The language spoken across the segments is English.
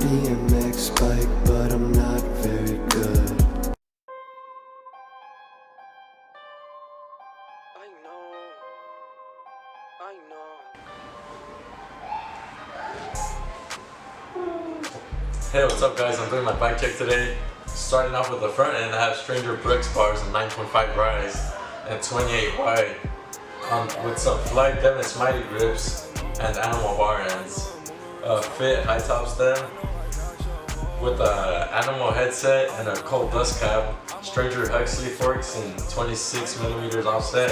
BMX bike, but I'm not very good. I know. Hey, what's up guys? I'm doing my bike check today. Starting off with the front end, I have Stranger Bricks bars in 9.5 rise and 28 wide. With some Fly Devon's Mighty grips and animal bar ends. Fit high top stem with an animal headset and a cold dust cap. Stranger Huxley forks in 26mm offset.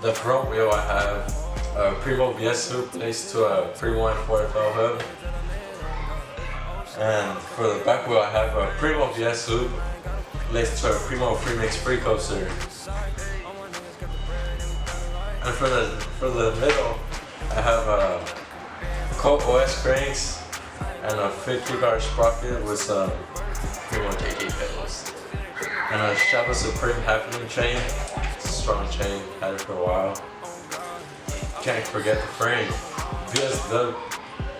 The front wheel I have a Primo VS hoop laced to a Primo 4FL hub. And for the back wheel I have a Primo VS hoop laced to a Primo Freemix free coaster. And for the middle I have a Colt OS cranks and a 50 sprocket with some Primo JK pedals. And a Shadow Supreme half-link chain. It's a strong chain, had it for a while. Can't forget the frame.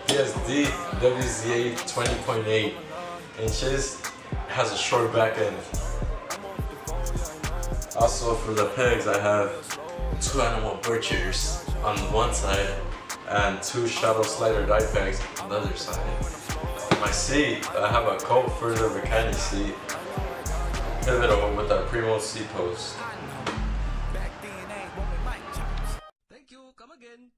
PSD WZA 20.8 inches. Has a short back end. Also for the pegs I have 2 animal butchers on one side and 2 shadow slider die pegs on the other side. My seat, I have a Colt Further Bacani seat. Pivotal with a Primo seat post. Thank you, come again.